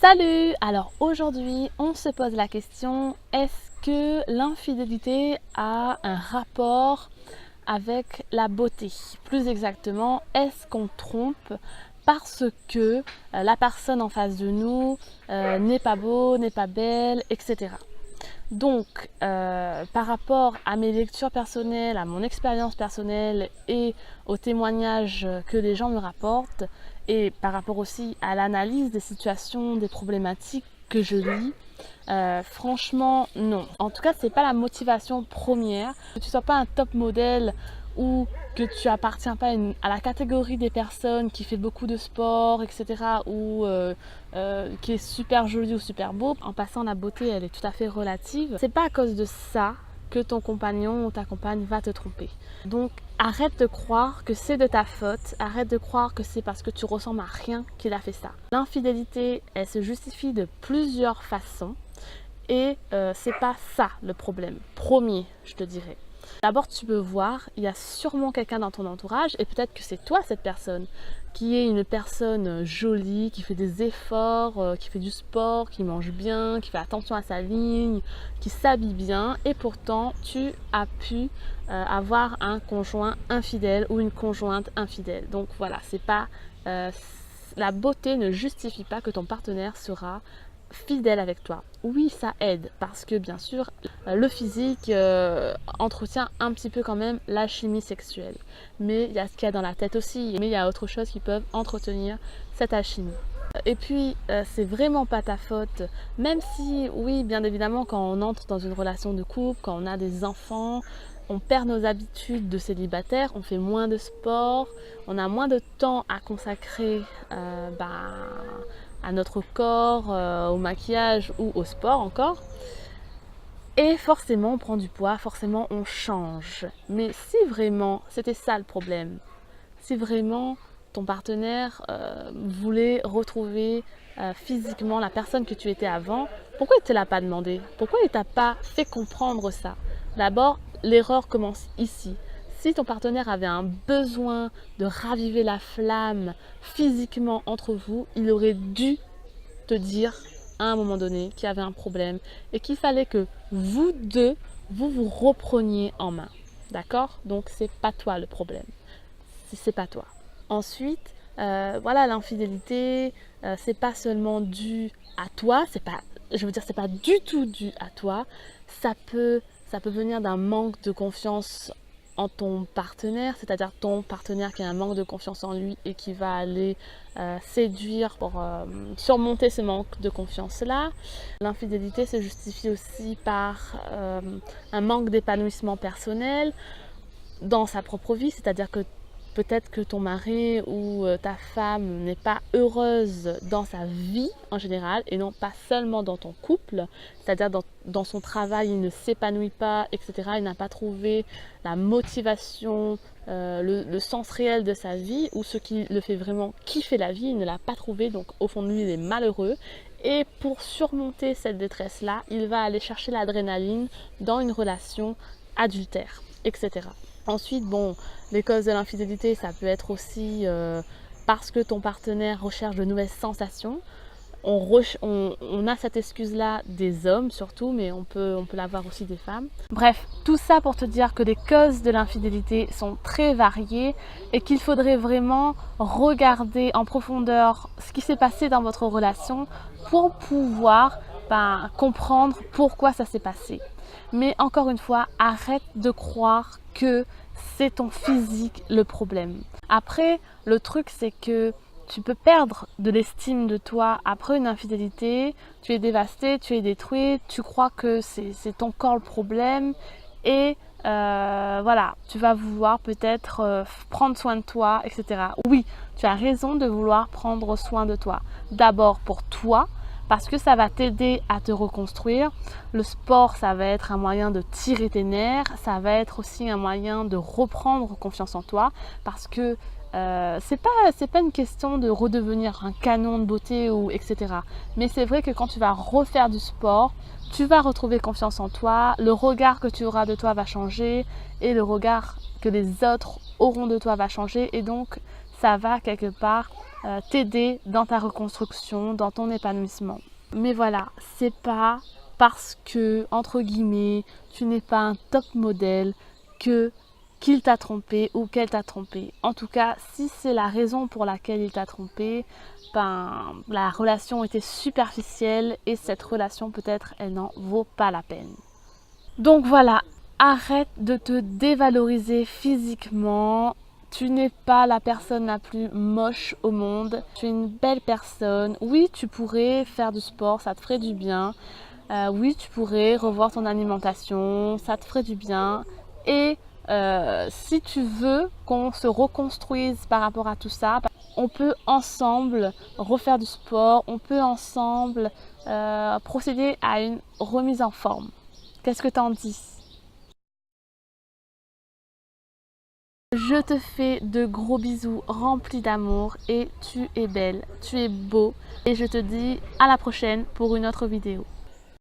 Salut! Alors aujourd'hui, on se pose la question, est-ce que l'infidélité a un rapport avec la beauté? Plus exactement, est-ce qu'on trompe parce que la personne en face de nous n'est pas beau, n'est pas belle, etc. Donc, par rapport à mes lectures personnelles, à mon expérience personnelle et aux témoignages que les gens me rapportent, et par rapport aussi à l'analyse des situations, des problématiques que je lis, franchement, non. En tout cas, c'est pas la motivation première. Que tu sois pas un top modèle ou que tu appartiens pas à la catégorie des personnes qui fait beaucoup de sport, etc. ou qui est super joli ou super beau. En passant, la beauté, elle est tout à fait relative. C'est pas à cause de ça que ton compagnon ou ta compagne va te tromper. Donc arrête de croire que c'est de ta faute, arrête de croire que c'est parce que tu ressembles à rien qu'il a fait ça. L'infidélité, elle se justifie de plusieurs façons et c'est pas ça le problème. Premier, je te dirais. D'abord, tu peux voir, il y a sûrement quelqu'un dans ton entourage et peut-être que c'est toi cette personne qui est une personne jolie, qui fait des efforts, qui fait du sport, qui mange bien, qui fait attention à sa ligne, qui s'habille bien et pourtant tu as pu avoir un conjoint infidèle ou une conjointe infidèle. Donc voilà, c'est pas la beauté ne justifie pas que ton partenaire sera fidèle avec toi. Oui, ça aide parce que bien sûr, le physique entretient un petit peu quand même la chimie sexuelle. Mais il y a ce qu'il y a dans la tête aussi, mais il y a autre chose qui peuvent entretenir cette alchimie. Et puis, c'est vraiment pas ta faute, même si, oui, bien évidemment, quand on entre dans une relation de couple, quand on a des enfants, on perd nos habitudes de célibataire, on fait moins de sport, on a moins de temps à consacrer à notre corps, au maquillage ou au sport encore. Et forcément, on prend du poids, forcément, on change. Mais si vraiment c'était ça le problème, si vraiment ton partenaire voulait retrouver physiquement la personne que tu étais avant, pourquoi il ne te l'a pas demandé? Pourquoi il ne t'a pas fait comprendre ça? D'abord, l'erreur commence ici. Si ton partenaire avait un besoin de raviver la flamme physiquement entre vous, il aurait dû te dire à un moment donné qu'il y avait un problème et qu'il fallait que vous deux, vous repreniez en main. D'accord? Donc, c'est pas toi le problème. C'est pas toi. Ensuite, voilà, l'infidélité, c'est pas seulement dû à toi, c'est pas du tout dû à toi. Ça peut venir d'un manque de confiance en ton partenaire, c'est-à-dire ton partenaire qui a un manque de confiance en lui et qui va aller séduire pour surmonter ce manque de confiance-là. L'infidélité se justifie aussi par un manque d'épanouissement personnel dans sa propre vie, c'est-à-dire que peut-être que ton mari ou ta femme n'est pas heureuse dans sa vie en général et non pas seulement dans ton couple, c'est-à-dire dans son travail, il ne s'épanouit pas, etc. Il n'a pas trouvé la motivation, le sens réel de sa vie ou ce qui le fait vraiment kiffer la vie, il ne l'a pas trouvé, donc au fond de lui, il est malheureux. Et pour surmonter cette détresse-là, il va aller chercher l'adrénaline dans une relation adultère, etc. Ensuite, bon, les causes de l'infidélité, ça peut être aussi parce que ton partenaire recherche de nouvelles sensations. On a cette excuse-là des hommes surtout, mais on peut l'avoir aussi des femmes. Bref, tout ça pour te dire que les causes de l'infidélité sont très variées et qu'il faudrait vraiment regarder en profondeur ce qui s'est passé dans votre relation pour pouvoir comprendre pourquoi ça s'est passé. Mais encore une fois, arrête de croire que c'est ton physique le problème. Après, le truc c'est que tu peux perdre de l'estime de toi après une infidélité, tu es dévasté, tu es détruit, tu crois que c'est ton corps le problème et voilà, tu vas vouloir peut-être prendre soin de toi, etc. Oui, tu as raison de vouloir prendre soin de toi. D'abord pour toi, parce que ça va t'aider à te reconstruire. Le sport, ça va être un moyen de tirer tes nerfs, ça va être aussi un moyen de reprendre confiance en toi, parce que c'est pas une question de redevenir un canon de beauté ou etc. Mais c'est vrai que quand tu vas refaire du sport, tu vas retrouver confiance en toi, le regard que tu auras de toi va changer et le regard que les autres auront de toi va changer et donc ça va quelque part t'aider dans ta reconstruction, dans ton épanouissement. Mais voilà, c'est pas parce que, entre guillemets, tu n'es pas un top modèle que qu'il t'a trompé ou qu'elle t'a trompé. En tout cas, si c'est la raison pour laquelle il t'a trompé, ben, la relation était superficielle et cette relation peut-être elle n'en vaut pas la peine. Donc voilà, arrête de te dévaloriser physiquement. Tu n'es pas la personne la plus moche au monde. Tu es une belle personne. Oui, tu pourrais faire du sport, ça te ferait du bien. Oui, tu pourrais revoir ton alimentation, ça te ferait du bien. Et si tu veux qu'on se reconstruise par rapport à tout ça, on peut ensemble refaire du sport, on peut ensemble procéder à une remise en forme. Qu'est-ce que t'en dis? Je te fais de gros bisous remplis d'amour et tu es belle, tu es beau et je te dis à la prochaine pour une autre vidéo.